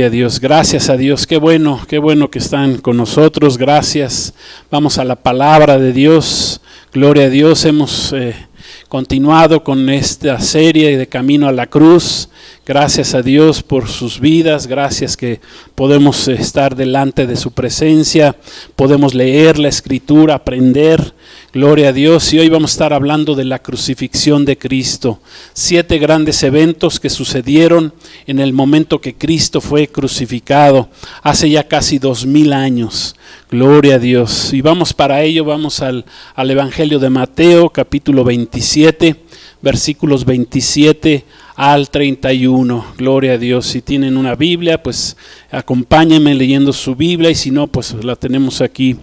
A Dios, gracias a Dios, qué bueno que están con nosotros, gracias. Vamos a la palabra de Dios, gloria a Dios. Hemos continuado con esta serie de Camino a la Cruz. Gracias a Dios por sus vidas, gracias que podemos estar delante de su presencia, podemos leer la Escritura, aprender, gloria a Dios. Y hoy vamos a estar hablando de la crucifixión de Cristo. 7 grandes eventos que sucedieron en el momento que Cristo fue crucificado, hace ya casi 2000 años. Gloria a Dios. Y vamos para ello, vamos al Evangelio de Mateo, capítulo 27, versículos 27 al 31. Gloria a Dios. Si tienen una Biblia, pues acompáñenme leyendo su Biblia, y si no, pues la tenemos aquí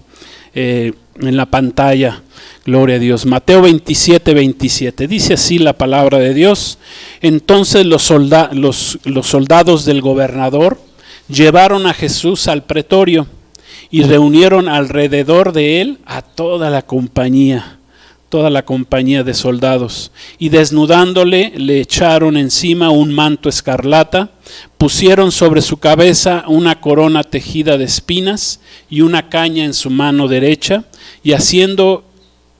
en la pantalla. Gloria a Dios. Mateo 27, 27. Dice así la palabra de Dios. Entonces los soldados del gobernador llevaron a Jesús al pretorio y reunieron alrededor de él a toda la compañía de soldados, y desnudándole le echaron encima un manto escarlata, pusieron sobre su cabeza una corona tejida de espinas y una caña en su mano derecha, y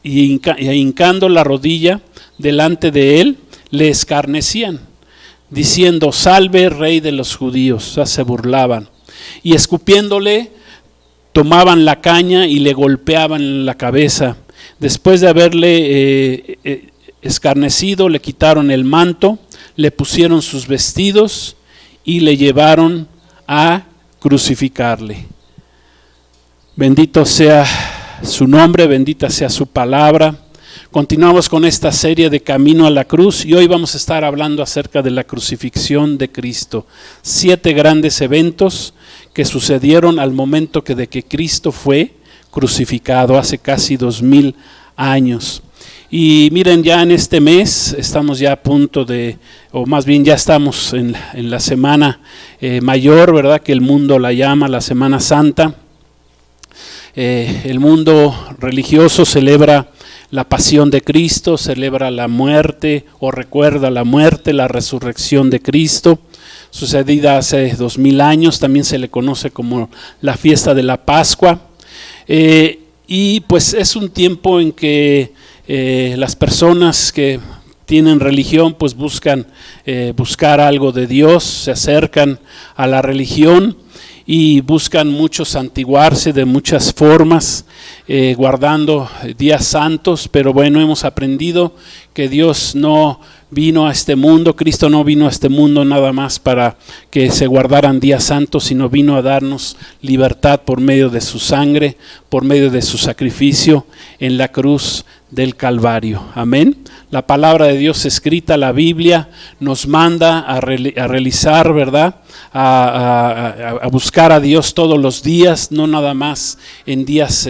hincando la rodilla delante de él, le escarnecían, diciendo: Salve, Rey de los judíos. O sea, se burlaban, y escupiéndole tomaban la caña y le golpeaban en la cabeza. Después de haberle escarnecido, le quitaron el manto, le pusieron sus vestidos y le llevaron a crucificarle. Bendito sea su nombre, bendita sea su palabra. Continuamos con esta serie de Camino a la Cruz, y hoy vamos a estar hablando acerca de la crucifixión de Cristo. 7 grandes eventos que sucedieron al momento de que Cristo fue crucificado hace casi 2000 años. Y miren, ya en este mes estamos ya a punto de, o más bien ya estamos en la semana mayor, ¿verdad? Que el mundo la llama la Semana Santa. El mundo religioso celebra la pasión de Cristo, celebra la muerte o recuerda la muerte, la resurrección de Cristo, sucedida hace 2000 años. También se le conoce como la fiesta de la Pascua. Y pues es un tiempo en que las personas que tienen religión pues buscan buscar algo de Dios, se acercan a la religión y buscan mucho santiguarse de muchas formas, guardando días santos. Pero bueno, hemos aprendido que Dios no vino a este mundo, Cristo no vino a este mundo nada más para que se guardaran días santos, sino vino a darnos libertad por medio de su sangre, por medio de su sacrificio en la cruz del Calvario. Amén. La palabra de Dios escrita, la Biblia, nos manda a realizar, ¿verdad? A buscar a Dios todos los días, no nada más en días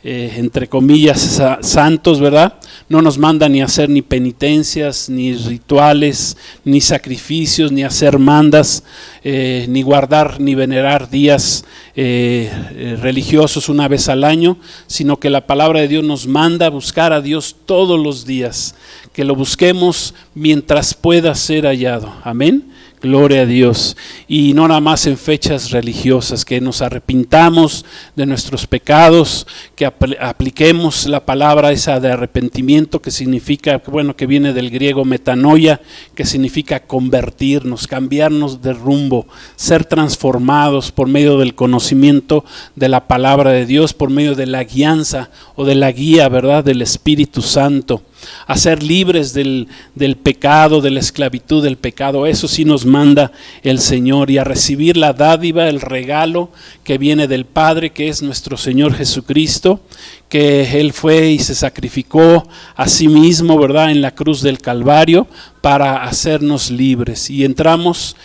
entre comillas santos, ¿verdad? No nos manda ni hacer ni penitencias, ni rituales, ni sacrificios, ni hacer mandas, ni guardar ni venerar días religiosos una vez al año, sino que la palabra de Dios nos manda a buscar a Dios todos los días, que lo busquemos mientras pueda ser hallado. Amén. Gloria a Dios. Y no nada más en fechas religiosas, que nos arrepintamos de nuestros pecados, que apliquemos la palabra esa de arrepentimiento, que significa, bueno, que viene del griego metanoia, que significa convertirnos, cambiarnos de rumbo, ser transformados por medio del conocimiento de la palabra de Dios, por medio de la guianza o de la guía, ¿verdad?, del Espíritu Santo. A ser libres del pecado, de la esclavitud del pecado. Eso sí nos manda el Señor, y a recibir la dádiva, el regalo que viene del Padre, que es nuestro Señor Jesucristo, que Él fue y se sacrificó a sí mismo, ¿verdad?, en la cruz del Calvario para hacernos libres. Y entramos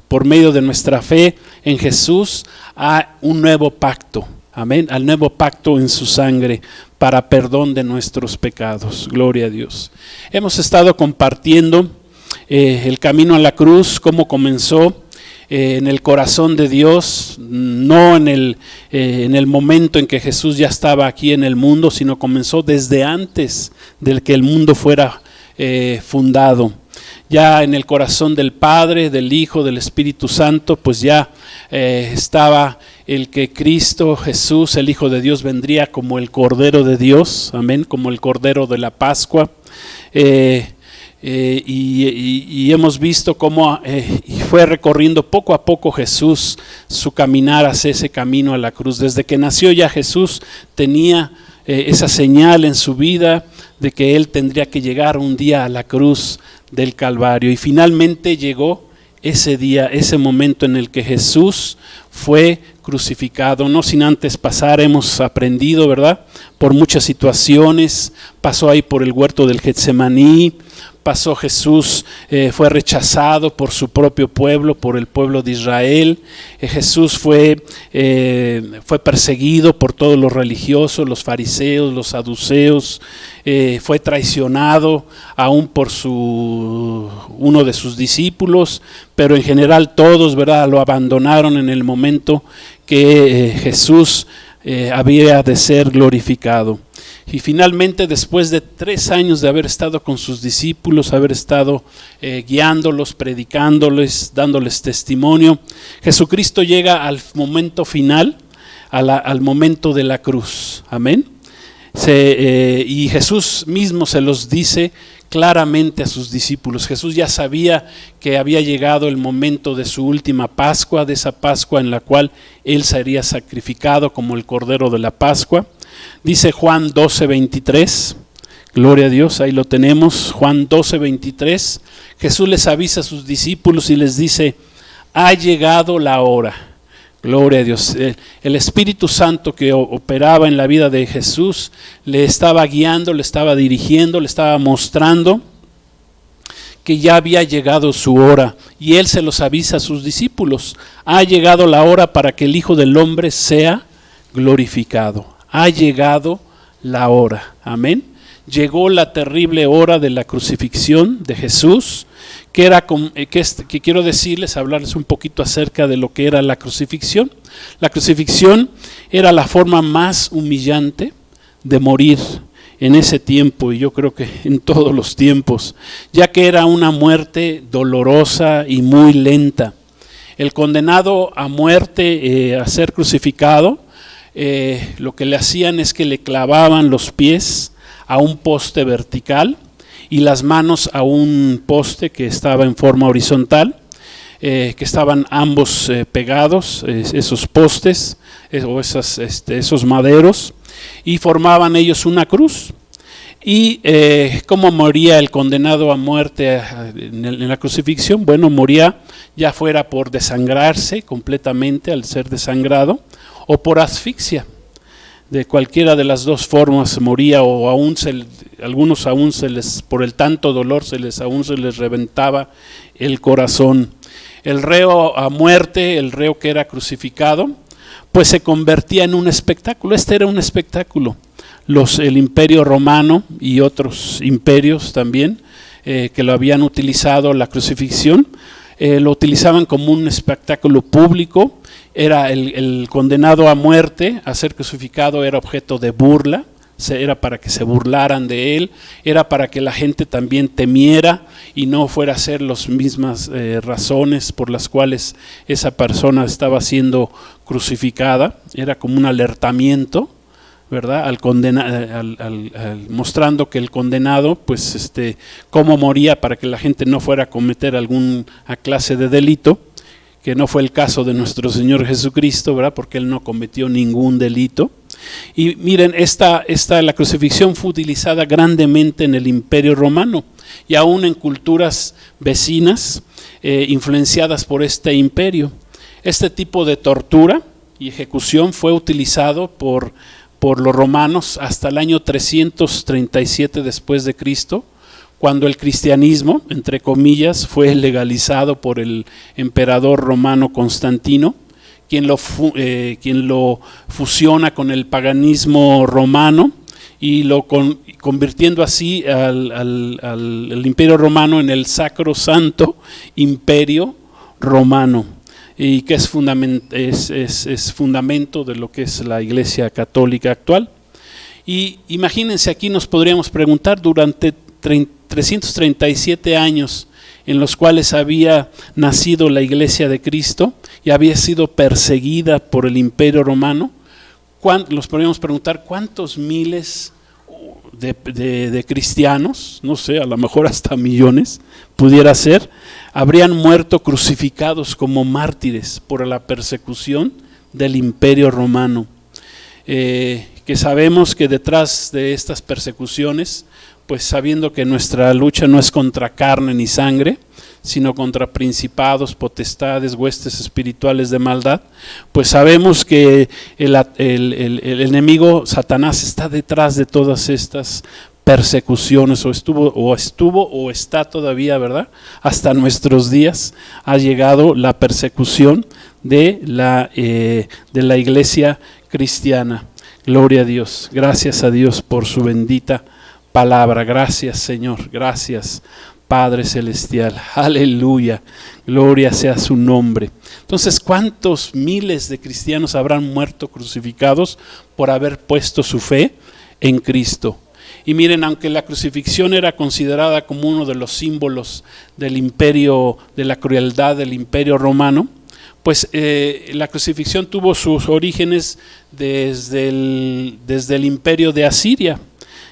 por medio de nuestra fe en Jesús a un nuevo pacto. Amén, al nuevo pacto en su sangre para perdón de nuestros pecados. Gloria a Dios. Hemos estado compartiendo el camino a la cruz, cómo comenzó en el corazón de Dios, no en el momento en que Jesús ya estaba aquí en el mundo, sino comenzó desde antes de que el mundo fuera fundado. ya en el corazón del Padre, del Hijo, del Espíritu Santo, pues ya estaba el que Cristo Jesús, el Hijo de Dios, vendría como el Cordero de Dios, amén, como el Cordero de la Pascua. Y hemos visto cómo fue recorriendo poco a poco Jesús su caminar hacia ese camino a la cruz. Desde que nació ya Jesús tenía esa señal en su vida de que Él tendría que llegar un día a la cruz del Calvario. Y finalmente llegó ese día, ese momento en el que Jesús fue crucificado, no sin antes pasar, hemos aprendido, ¿verdad?, por muchas situaciones. Pasó ahí por el huerto del Getsemaní, pasó Jesús, fue rechazado por su propio pueblo, por el pueblo de Israel. Jesús fue perseguido por todos los religiosos, los fariseos, los saduceos, fue traicionado aún por uno de sus discípulos, pero en general todos, ¿verdad?, lo abandonaron en el momento que Jesús había de ser glorificado. Y finalmente, después de 3 años de haber estado con sus discípulos, haber estado guiándolos, predicándoles, dándoles testimonio, Jesucristo llega al momento final, al momento de la cruz. Amén. Y Jesús mismo se los dice claramente a sus discípulos. Jesús ya sabía que había llegado el momento de su última Pascua, de esa Pascua en la cual Él sería sacrificado como el Cordero de la Pascua. Dice Juan 12:23, gloria a Dios, ahí lo tenemos, Juan 12:23. Jesús les avisa a sus discípulos y les dice: ha llegado la hora. Gloria a Dios. El Espíritu Santo que operaba en la vida de Jesús le estaba guiando, le estaba dirigiendo, le estaba mostrando que ya había llegado su hora, y Él se los avisa a sus discípulos: ha llegado la hora para que el Hijo del Hombre sea glorificado. Ha llegado la hora. Amén. Llegó la terrible hora de la crucifixión de Jesús, que quiero decirles, hablarles un poquito acerca de lo que era la crucifixión. La crucifixión era la forma más humillante de morir en ese tiempo, y yo creo que en todos los tiempos, ya que era una muerte dolorosa y muy lenta. El condenado a muerte, a ser crucificado, lo que le hacían es que le clavaban los pies a un poste vertical y las manos a un poste que estaba en forma horizontal, que estaban ambos pegados, esos postes o esos maderos, y formaban ellos una cruz. Y ¿cómo moría el condenado a muerte en la crucifixión? Bueno, moría ya fuera por desangrarse completamente al ser desangrado, o por asfixia. De cualquiera de las dos formas moría, o algunos aún por el tanto dolor aún se les reventaba el corazón. El reo a muerte, el reo que era crucificado, pues se convertía en un espectáculo. Este era un espectáculo. El Imperio Romano y otros imperios también que lo habían utilizado, la crucifixión, lo utilizaban como un espectáculo público. Era el condenado a muerte, a ser crucificado, era objeto de burla, era para que se burlaran de él, era para que la gente también temiera y no fuera a ser las mismas razones por las cuales esa persona estaba siendo crucificada. Era como un alertamiento, ¿verdad?, mostrando que el condenado, pues cómo moría, para que la gente no fuera a cometer alguna clase de delito, que no fue el caso de nuestro Señor Jesucristo, ¿verdad?, porque Él no cometió ningún delito. Y miren, la crucifixión fue utilizada grandemente en el Imperio Romano y aún en culturas vecinas influenciadas por este imperio. Este tipo de tortura y ejecución fue utilizado por los romanos hasta el año 337 después de Cristo, cuando el cristianismo, entre comillas, fue legalizado por el emperador romano Constantino, quien lo fusiona con el paganismo romano y convirtiendo así al Imperio Romano en el sacrosanto Imperio Romano, y que es fundamento de lo que es la Iglesia Católica actual. Y imagínense, aquí nos podríamos preguntar, durante 337 años en los cuales había nacido la iglesia de Cristo y había sido perseguida por el Imperio Romano, nos podríamos preguntar cuántos miles de cristianos, no sé, a lo mejor hasta millones, pudiera ser, habrían muerto crucificados como mártires por la persecución del Imperio Romano. Que sabemos que detrás de estas persecuciones, pues sabiendo que nuestra lucha no es contra carne ni sangre, sino contra principados, potestades, huestes espirituales de maldad, pues sabemos que el enemigo Satanás está detrás de todas estas persecuciones, o estuvo o está todavía, ¿verdad? Hasta nuestros días ha llegado la persecución de la iglesia cristiana. Gloria a Dios, gracias a Dios por su bendita palabra. Gracias, Señor, gracias, Padre Celestial, aleluya, gloria sea su nombre. Entonces, ¿cuántos miles de cristianos habrán muerto crucificados por haber puesto su fe en Cristo? Y miren, aunque la crucifixión era considerada como uno de los símbolos del imperio, de la crueldad del Imperio Romano, pues la crucifixión tuvo sus orígenes desde el imperio de Asiria.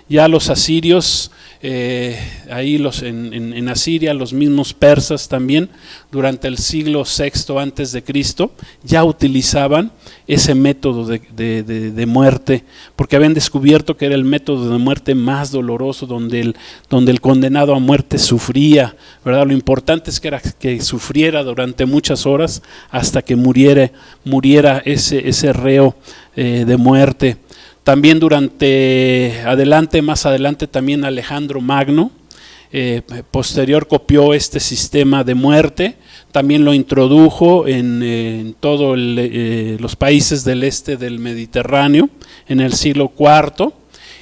Ya los asirios, ahí en Asiria, los mismos persas también, durante el siglo VI antes de Cristo, ya utilizaban ese método de muerte, porque habían descubierto que era el método de muerte más doloroso, donde el condenado a muerte sufría, ¿verdad? Lo importante es que sufriera durante muchas horas hasta que muriera ese reo de muerte. También más adelante también Alejandro Magno, posterior copió este sistema de muerte, también lo introdujo en todos los países del este del Mediterráneo en el siglo IV,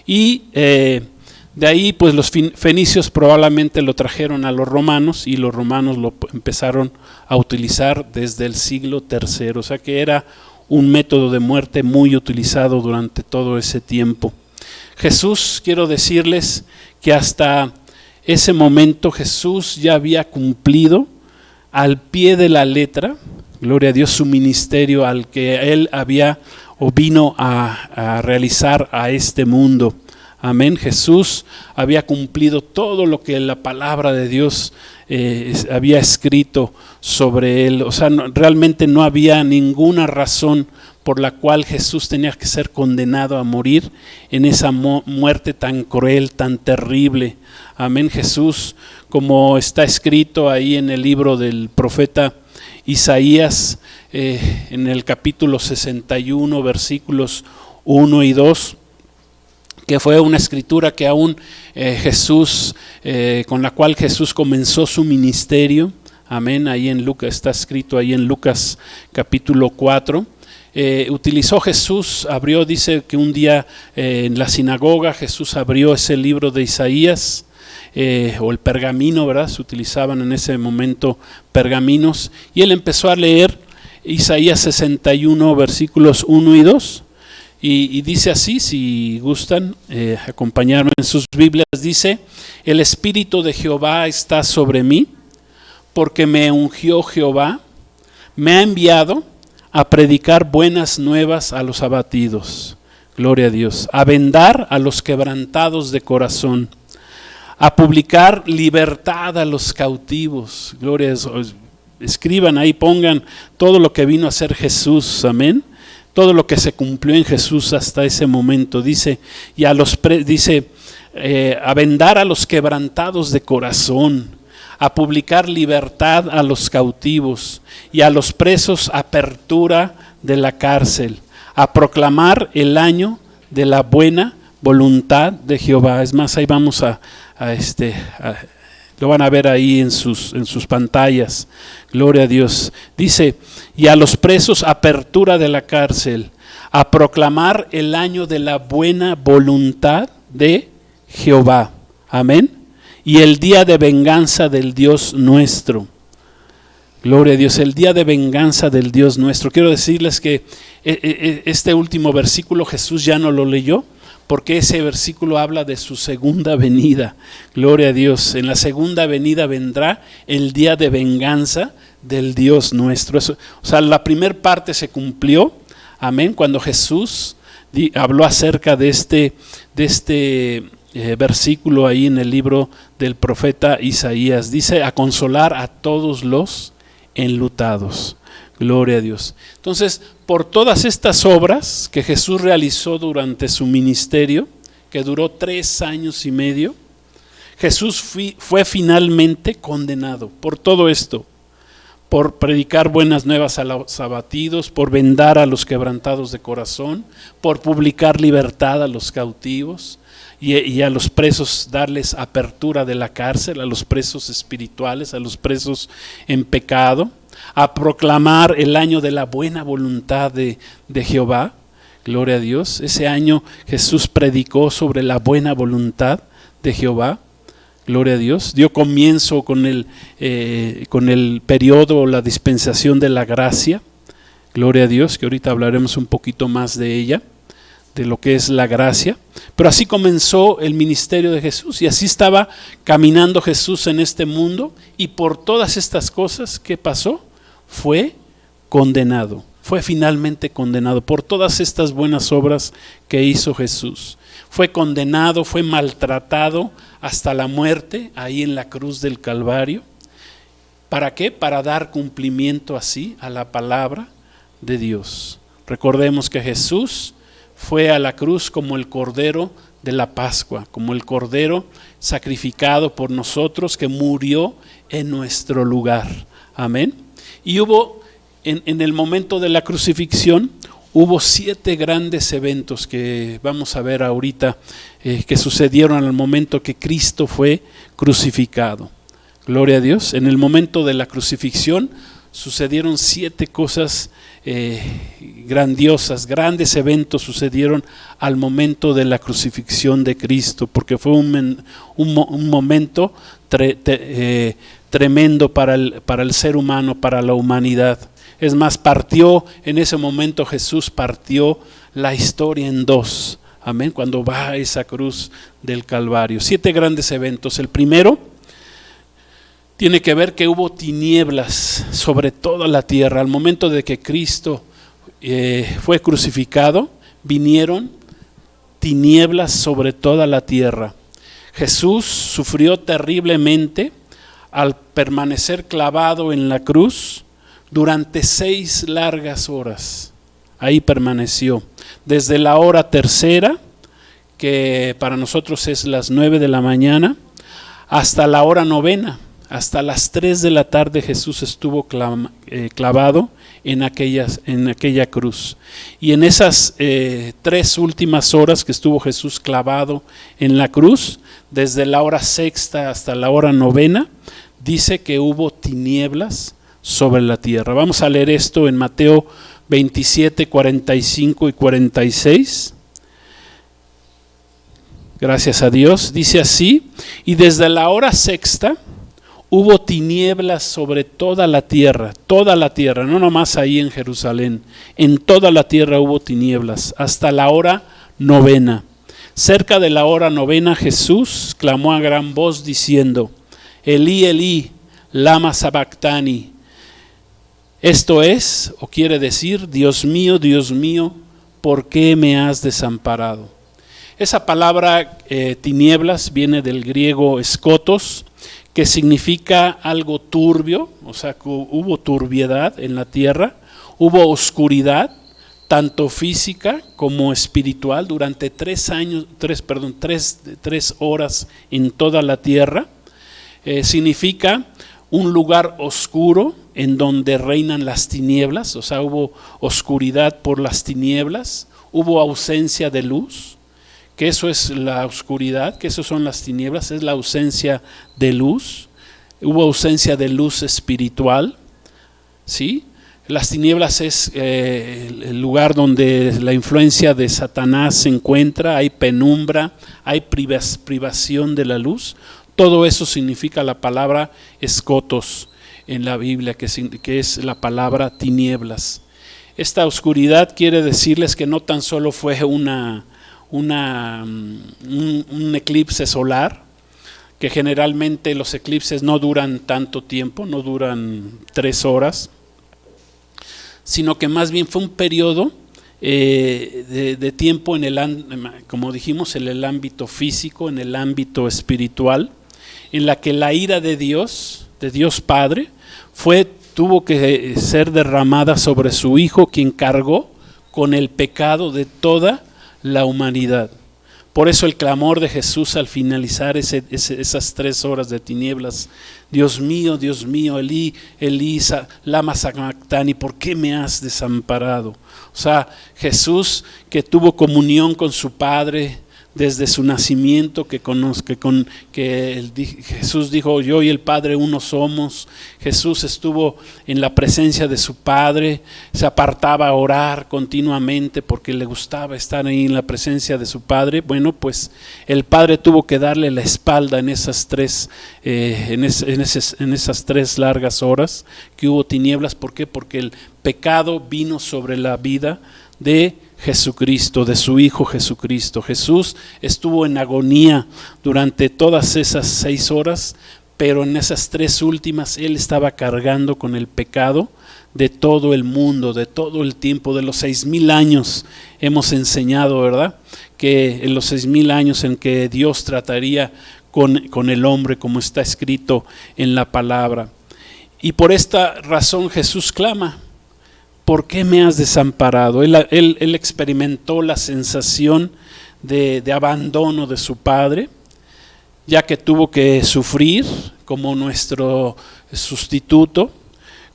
y de ahí pues los fenicios probablemente lo trajeron a los romanos, y los romanos lo empezaron a utilizar desde el siglo III, o sea que era un método de muerte muy utilizado durante todo ese tiempo. Jesús, quiero decirles que hasta ese momento Jesús ya había cumplido al pie de la letra, gloria a Dios, su ministerio al que él vino a realizar a este mundo. Amén. Jesús había cumplido todo lo que la palabra de Dios había escrito sobre él. O sea, realmente no había ninguna razón por la cual Jesús tenía que ser condenado a morir en esa muerte tan cruel, tan terrible. Amén. Jesús, como está escrito ahí en el libro del profeta Isaías, en el capítulo 61, versículos 1 y 2, que fue una escritura que aún Jesús, con la cual Jesús comenzó su ministerio. Amén. Ahí en Lucas, está escrito ahí en Lucas capítulo 4. Utilizó Jesús, dice que un día en la sinagoga Jesús abrió ese libro de Isaías, o el pergamino, ¿verdad? Se utilizaban en ese momento pergaminos, y él empezó a leer Isaías 61, versículos 1 y 2. Y dice así, si gustan acompañarme en sus Biblias, dice: el Espíritu de Jehová está sobre mí, porque me ungió Jehová, me ha enviado a predicar buenas nuevas a los abatidos, gloria a Dios, a vendar a los quebrantados de corazón, a publicar libertad a los cautivos, gloria a Dios. Escriban ahí, pongan todo lo que vino a hacer Jesús, amén. Todo lo que se cumplió en Jesús hasta ese momento, dice, y a vendar a los quebrantados de corazón, a publicar libertad a los cautivos, y a los presos apertura de la cárcel, a proclamar el año de la buena voluntad de Jehová. Es más, ahí vamos lo van a ver ahí en sus pantallas. Gloria a Dios. Dice: y a los presos apertura de la cárcel, a proclamar el año de la buena voluntad de Jehová. Amén. Y el día de venganza del Dios nuestro. Gloria a Dios, el día de venganza del Dios nuestro. Quiero decirles que este último versículo Jesús ya no lo leyó, porque ese versículo habla de su segunda venida. Gloria a Dios. En la segunda venida vendrá el día de venganza del Dios nuestro. Eso, o sea, la primera parte se cumplió, amén, cuando Jesús habló acerca de este versículo ahí en el libro del profeta Isaías. Dice: a consolar a todos los enlutados. Gloria a Dios. Entonces, por todas estas obras que Jesús realizó durante su ministerio, que duró 3 años y medio, Jesús fue finalmente condenado por todo esto, por predicar buenas nuevas a los abatidos, por vendar a los quebrantados de corazón, por publicar libertad a los cautivos y a los presos darles apertura de la cárcel, a los presos espirituales, a los presos en pecado, a proclamar el año de la buena voluntad de Jehová. Gloria a Dios. Ese año Jesús predicó sobre la buena voluntad de Jehová. Gloria a Dios. Dio comienzo con el periodo, la dispensación de la gracia. Gloria a Dios, que ahorita hablaremos un poquito más de ella, de lo que es la gracia. Pero así comenzó el ministerio de Jesús, y así estaba caminando Jesús en este mundo, y por todas estas cosas, ¿qué pasó? Fue condenado, fue finalmente condenado por todas estas buenas obras que hizo Jesús. Fue condenado, fue maltratado hasta la muerte ahí en la cruz del Calvario. ¿Para qué? Para dar cumplimiento así a la palabra de Dios. Recordemos que Jesús fue a la cruz como el Cordero de la Pascua, como el Cordero sacrificado por nosotros, que murió en nuestro lugar. Amén. Y hubo, en el momento de la crucifixión, hubo 7 grandes eventos que vamos a ver ahorita, que sucedieron al momento que Cristo fue crucificado. Gloria a Dios. En el momento de la crucifixión sucedieron 7 cosas grandiosas, grandes eventos sucedieron al momento de la crucifixión de Cristo, porque fue un momento tremendo para el ser humano, para la humanidad. Es más, en ese momento Jesús partió la historia en 2. Amén, cuando va a esa cruz del Calvario. 7 grandes eventos. El primero tiene que ver que hubo tinieblas sobre toda la tierra. Al momento de que Cristo fue crucificado, vinieron tinieblas sobre toda la tierra. Jesús sufrió terriblemente al permanecer clavado en la cruz durante 6 largas horas. Ahí permaneció, desde la hora tercera, que para nosotros es las 9 de la mañana, hasta la hora novena. Hasta las 3 de la tarde Jesús estuvo clavado en aquella cruz. Y en esas 3 últimas horas que estuvo Jesús clavado en la cruz, desde la hora sexta hasta la hora novena, dice que hubo tinieblas sobre la tierra. Vamos a leer esto en Mateo 27, 45 y 46. Gracias a Dios. Dice así: y desde la hora sexta hubo tinieblas sobre toda la tierra, no nomás ahí en Jerusalén, en toda la tierra hubo tinieblas, hasta la hora novena. Cerca de la hora novena Jesús clamó a gran voz diciendo: Elí, Elí, lama sabactani. Esto es, o quiere decir, Dios mío, ¿por qué me has desamparado? Esa palabra tinieblas viene del griego escotos, que significa algo turbio, o sea, que hubo turbiedad en la tierra, hubo oscuridad, tanto física como espiritual, durante 3 horas en toda la tierra. Significa un lugar oscuro en donde reinan las tinieblas, o sea, hubo oscuridad por las tinieblas, hubo ausencia de luz, que eso es la oscuridad, que eso son las tinieblas, es la ausencia de luz. Hubo ausencia de luz espiritual, ¿sí? Las tinieblas es el lugar donde la influencia de Satanás se encuentra, hay penumbra, hay privación de la luz. Todo eso significa la palabra escotos en la Biblia, que es la palabra tinieblas. Esta oscuridad quiere decirles que no tan solo fue una un eclipse solar, que generalmente los eclipses no duran tanto tiempo, no duran 3 horas, sino que más bien fue un periodo de tiempo como dijimos, en el ámbito físico, en el ámbito espiritual, en la que la ira de Dios Padre, tuvo que ser derramada sobre su Hijo, quien cargó con el pecado de toda la humanidad. Por eso el clamor de Jesús al finalizar esas 3 horas de tinieblas: Dios mío, Elí, Elí, lama sabactani, ¿por qué me has desamparado? O sea, Jesús, que tuvo comunión con su Padre desde su nacimiento, Jesús dijo: yo y el Padre uno somos. Jesús estuvo en la presencia de su Padre, se apartaba a orar continuamente porque le gustaba estar ahí en la presencia de su Padre. Bueno, pues el Padre tuvo que darle la espalda en esas 3 largas horas que hubo tinieblas. ¿Por qué? Porque el pecado vino sobre la vida de Jesucristo, de su Hijo Jesucristo. Jesús estuvo en agonía durante todas esas 6 horas, pero en esas 3 últimas Él estaba cargando con el pecado de todo el mundo, de todo el tiempo, de los 6,000 años. Hemos enseñado, ¿verdad?, que en los 6,000 años en que Dios trataría con el hombre, como está escrito en la palabra. Y por esta razón Jesús clama: ¿por qué me has desamparado? Él experimentó la sensación de abandono de su Padre, ya que tuvo que sufrir como nuestro sustituto,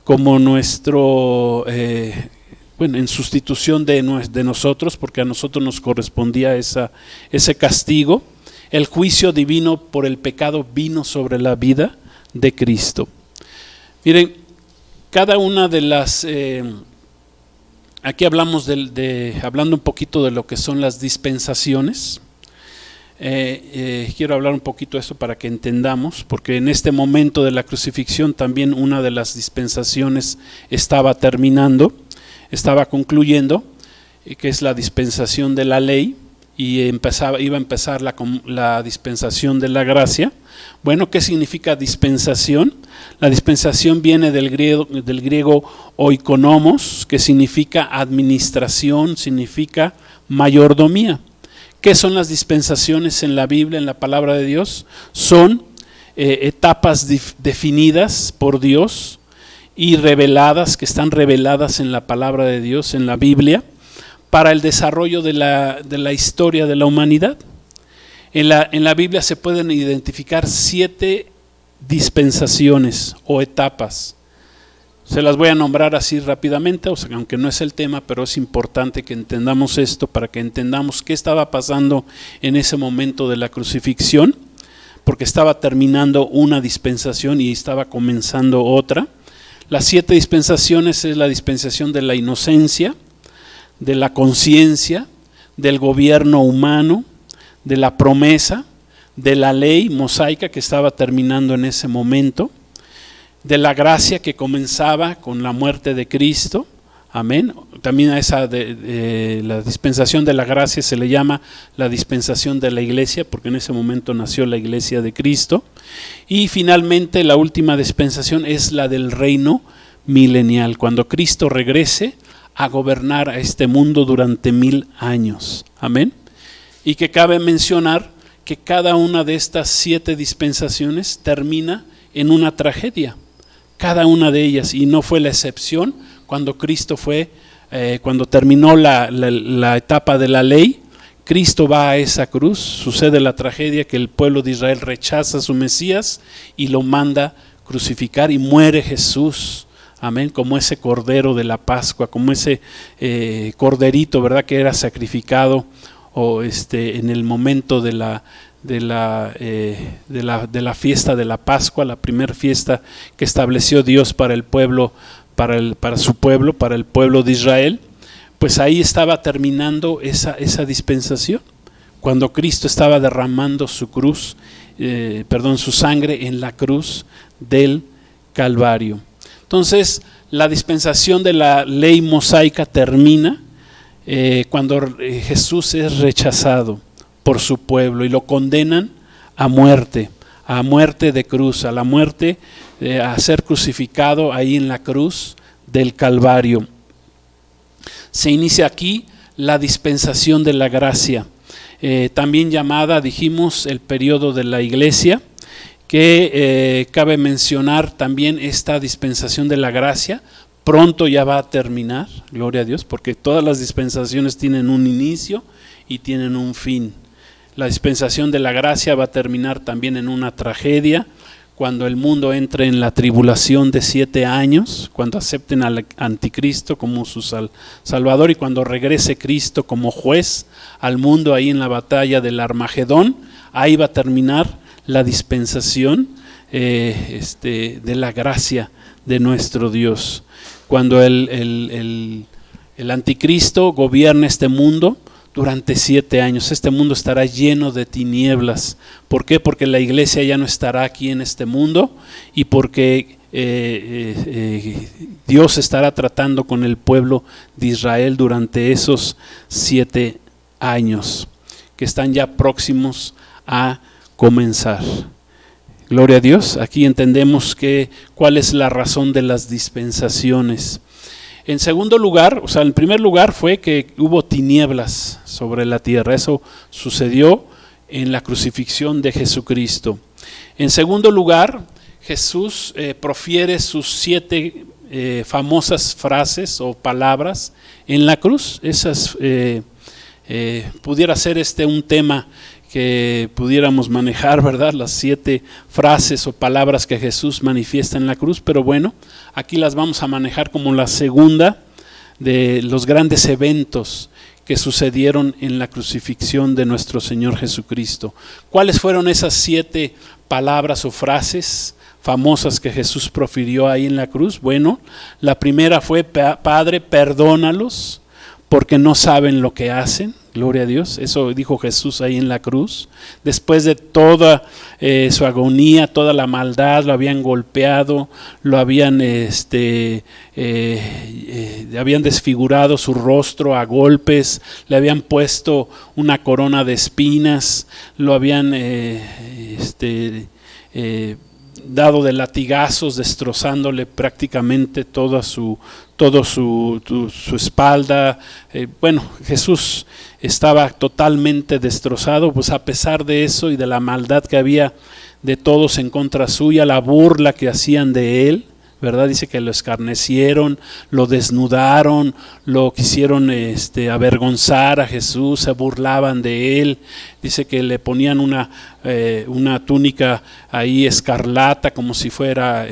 como nuestro, en sustitución de nosotros, porque a nosotros nos correspondía ese castigo. El juicio divino por el pecado vino sobre la vida de Cristo. Miren, cada una de las... aquí hablamos hablando un poquito de lo que son las dispensaciones. Quiero hablar un poquito de esto para que entendamos, porque en este momento de la crucifixión también una de las dispensaciones estaba concluyendo, que es la dispensación de la ley, y iba a empezar la dispensación de la gracia. Bueno, ¿qué significa dispensación? La dispensación viene del griego oikonomos, que significa administración, significa mayordomía. ¿Qué son las dispensaciones en la Biblia, en la palabra de Dios? Son etapas definidas por Dios y reveladas, que están reveladas en la palabra de Dios, en la Biblia, para el desarrollo de la historia de la humanidad. En la Biblia se pueden identificar 7 dispensaciones o etapas. Se las voy a nombrar así rápidamente, aunque no es el tema, pero es importante que entendamos esto para que entendamos qué estaba pasando en ese momento de la crucifixión, porque estaba terminando una dispensación y estaba comenzando otra. Las 7 dispensaciones es la dispensación de la inocencia, de la conciencia, del gobierno humano, de la promesa, de la ley mosaica que estaba terminando en ese momento, de la gracia que comenzaba con la muerte de Cristo. Amén. También a esa la dispensación de la gracia se le llama la dispensación de la iglesia, porque en ese momento nació la iglesia de Cristo. Y finalmente la última dispensación es la del reino milenial, cuando Cristo regrese a gobernar a este mundo durante 1000 años. Amén. Y que cabe mencionar que cada una de estas 7 dispensaciones termina en una tragedia, cada una de ellas, y no fue la excepción cuando Cristo cuando terminó la etapa de la ley. Cristo va a esa cruz, sucede la tragedia que el pueblo de Israel rechaza a su Mesías y lo manda crucificar, y muere Jesús. Amén, como ese cordero de la Pascua, como ese corderito, ¿verdad?, que era sacrificado en el momento de la fiesta de la Pascua, la primera fiesta que estableció Dios para el pueblo, para su pueblo, para el pueblo de Israel. Pues ahí estaba terminando esa dispensación, cuando Cristo estaba derramando su sangre en la cruz del Calvario. Entonces, la dispensación de la ley mosaica termina cuando Jesús es rechazado por su pueblo y lo condenan a muerte de cruz, a la muerte, a ser crucificado ahí en la cruz del Calvario. Se inicia aquí la dispensación de la gracia, también llamada, dijimos, el periodo de la iglesia, que cabe mencionar también esta dispensación de la gracia. Pronto ya va a terminar, gloria a Dios, porque todas las dispensaciones tienen un inicio y tienen un fin. La dispensación de la gracia va a terminar también en una tragedia, cuando el mundo entre en la tribulación de 7 años, cuando acepten al anticristo como su salvador y cuando regrese Cristo como juez al mundo ahí en la batalla del Armagedón. Ahí va a terminar la dispensación de la gracia de nuestro Dios. Cuando el anticristo gobierne este mundo durante 7 años, este mundo estará lleno de tinieblas. ¿Por qué? Porque la iglesia ya no estará aquí en este mundo y porque Dios estará tratando con el pueblo de Israel durante esos 7 años que están ya próximos a comenzar. Gloria a Dios. Aquí entendemos cuál es la razón de las dispensaciones. En segundo lugar, en primer lugar fue que hubo tinieblas sobre la tierra. Eso sucedió en la crucifixión de Jesucristo. En segundo lugar, Jesús profiere sus 7 famosas frases o palabras en la cruz. Esas pudiera ser un tema que pudiéramos manejar, ¿verdad? Las 7 frases o palabras que Jesús manifiesta en la cruz, pero bueno, aquí las vamos a manejar como la segunda de los grandes eventos que sucedieron en la crucifixión de nuestro Señor Jesucristo. ¿Cuáles fueron esas 7 palabras o frases famosas que Jesús profirió ahí en la cruz? Bueno, la primera fue: Padre, perdónalos porque no saben lo que hacen. Gloria a Dios, eso dijo Jesús ahí en la cruz. Después de toda su agonía, toda la maldad, lo habían golpeado, lo habían habían desfigurado su rostro a golpes, le habían puesto una corona de espinas, lo habían dado de latigazos, destrozándole prácticamente toda su espalda. Bueno, Jesús estaba totalmente destrozado, pues a pesar de eso y de la maldad que había de todos en contra suya, la burla que hacían de él, ¿verdad? Dice que lo escarnecieron, lo desnudaron, lo quisieron avergonzar a Jesús, se burlaban de él. Dice que le ponían una túnica ahí escarlata, como si fuera,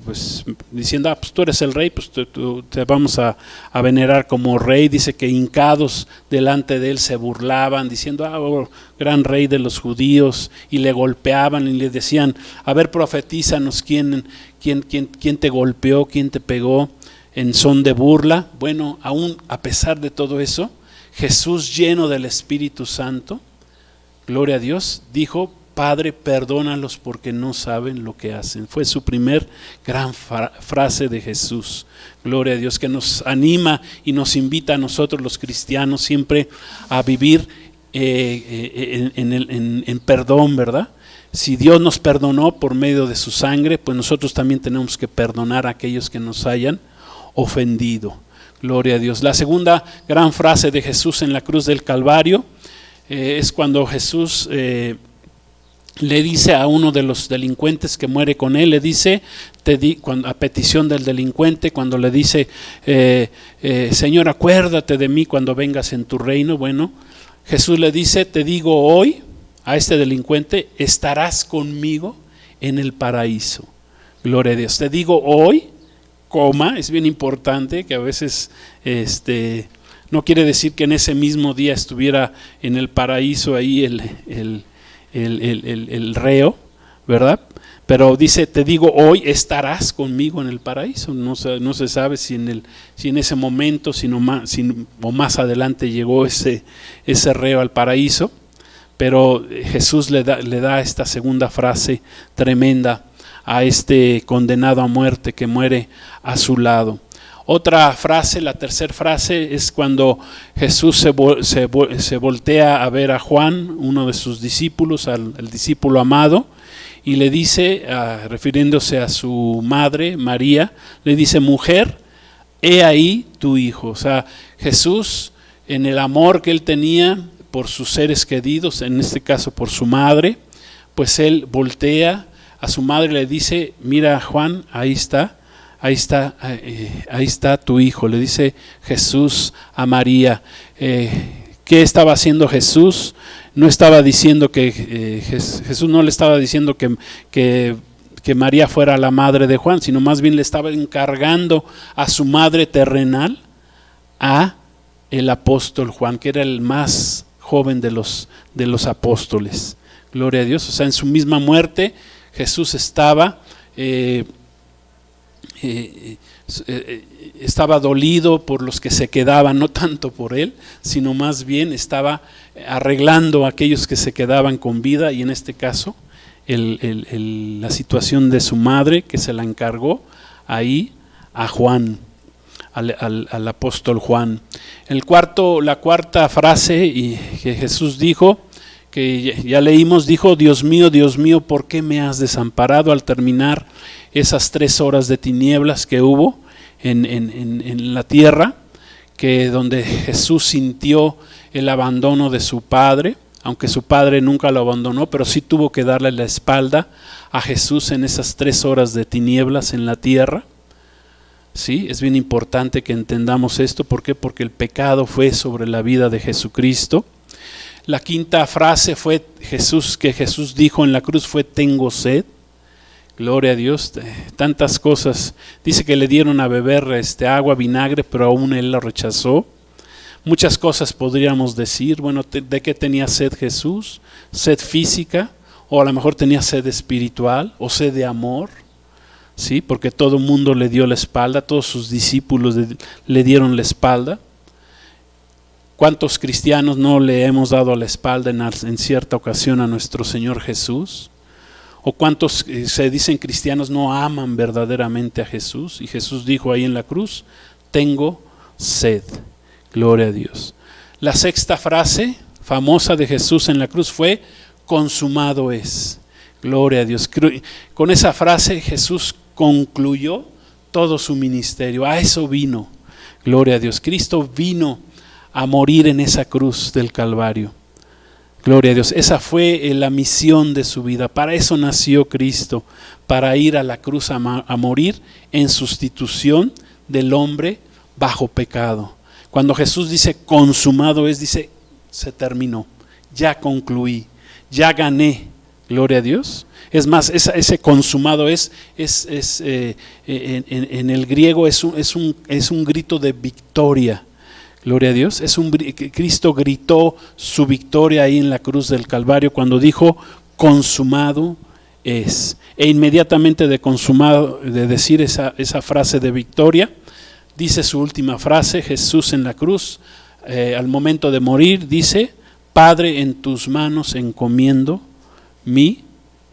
pues diciendo, pues tú eres el rey, pues te vamos a venerar como rey. Dice que hincados delante de él se burlaban, diciendo, oh, gran rey de los judíos, y le golpeaban y le decían, a ver, profetízanos quién te golpeó, quién te pegó, en son de burla. Bueno, aún a pesar de todo eso, Jesús, lleno del Espíritu Santo, gloria a Dios, dijo, Padre, perdónalos porque no saben lo que hacen. Fue su primer gran frase de Jesús. Gloria a Dios, que nos anima y nos invita a nosotros los cristianos siempre a vivir en perdón, ¿verdad? Si Dios nos perdonó por medio de su sangre, pues nosotros también tenemos que perdonar a aquellos que nos hayan ofendido. Gloria a Dios. La segunda gran frase de Jesús en la cruz del Calvario es cuando Jesús le dice a uno de los delincuentes que muere con él, le dice, a petición del delincuente, cuando le dice, Señor, acuérdate de mí cuando vengas en tu reino. Bueno, Jesús le dice, te digo hoy, a este delincuente, estarás conmigo en el paraíso. Gloria a Dios. Te digo hoy, es bien importante que a veces no quiere decir que en ese mismo día estuviera en el paraíso ahí el reo, ¿verdad? Pero dice, te digo hoy, estarás conmigo en el paraíso. No se sabe si en ese momento, o más adelante llegó ese reo al paraíso. Pero Jesús le da esta segunda frase tremenda a este condenado a muerte que muere a su lado. Otra frase, la tercera frase, es cuando Jesús se voltea a ver a Juan, uno de sus discípulos, al discípulo amado, y le dice, refiriéndose a su madre, María, le dice: mujer, he ahí tu hijo. O sea, Jesús, en el amor que él tenía por sus seres queridos, en este caso por su madre, pues él voltea a su madre y le dice: mira, Juan, ahí está tu hijo. Le dice Jesús a María. ¿Qué estaba haciendo Jesús? No estaba diciendo que Jesús no le estaba diciendo que María fuera la madre de Juan, sino más bien le estaba encargando a su madre terrenal a el apóstol Juan, que era el más joven de los apóstoles. Gloria a Dios. O sea, en su misma muerte Jesús estaba dolido por los que se quedaban, no tanto por él, sino más bien estaba arreglando a aquellos que se quedaban con vida, y en este caso la situación de su madre, que se la encargó ahí a Juan, al apóstol Juan. La cuarta frase que Jesús dijo, que ya leímos, dijo: Dios mío, ¿por qué me has desamparado? Al terminar esas 3 horas de tinieblas que hubo en la tierra, que donde Jesús sintió el abandono de su Padre, aunque su Padre nunca lo abandonó, pero sí tuvo que darle la espalda a Jesús en esas 3 horas de tinieblas en la tierra. Sí, es bien importante que entendamos esto. ¿Por qué? Porque el pecado fue sobre la vida de Jesucristo. La quinta frase fue que Jesús dijo en la cruz fue: tengo sed. Gloria a Dios. Tantas cosas. Dice que le dieron a beber agua, vinagre, pero aún él lo rechazó. Muchas cosas podríamos decir. Bueno, ¿de qué tenía sed Jesús? Sed física, o a lo mejor tenía sed espiritual, o sed de amor. Sí, porque todo el mundo le dio la espalda, todos sus discípulos le dieron la espalda. ¿Cuántos cristianos no le hemos dado la espalda en cierta ocasión a nuestro Señor Jesús? ¿O cuántos se dicen cristianos no aman verdaderamente a Jesús? Y Jesús dijo ahí en la cruz: tengo sed. Gloria a Dios. La sexta frase famosa de Jesús en la cruz fue: consumado es. Gloria a Dios. Con esa frase Jesús concluyó todo su ministerio. A eso vino. Gloria a Dios. Cristo vino a morir en esa cruz del Calvario. Gloria a Dios. Esa fue la misión de su vida. Para eso nació Cristo, para ir a la cruz a morir en sustitución del hombre bajo pecado. Cuando Jesús dice consumado es, dice se terminó, ya concluí, ya gané. Gloria a Dios. Es más, ese consumado en el griego es un grito de victoria. Gloria a Dios. Cristo gritó su victoria ahí en la cruz del Calvario cuando dijo consumado es. E inmediatamente de decir esa frase de victoria, dice su última frase. Jesús en la cruz, al momento de morir, dice: Padre, en tus manos encomiendo mi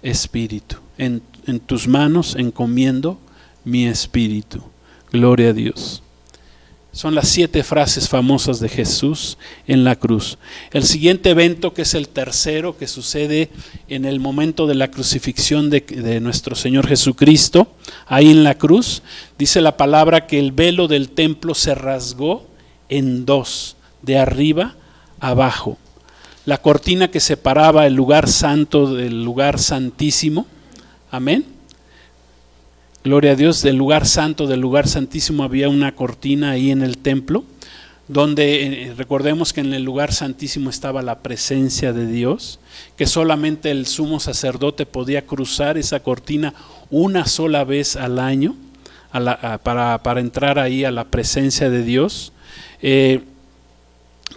espíritu. En tus manos encomiendo mi espíritu. Gloria a Dios. Son las 7 frases famosas de Jesús en la cruz. El siguiente evento, que es el tercero, que sucede en el momento de la crucifixión de nuestro Señor Jesucristo, ahí en la cruz, dice la palabra que el velo del templo se rasgó en 2, de arriba a abajo. La cortina que separaba el lugar santo del lugar santísimo, amén. Gloria a Dios. Del lugar santo, del lugar santísimo, había una cortina ahí en el templo, donde recordemos que en el lugar santísimo estaba la presencia de Dios, que solamente el sumo sacerdote podía cruzar esa cortina una sola vez al año para entrar ahí a la presencia de Dios,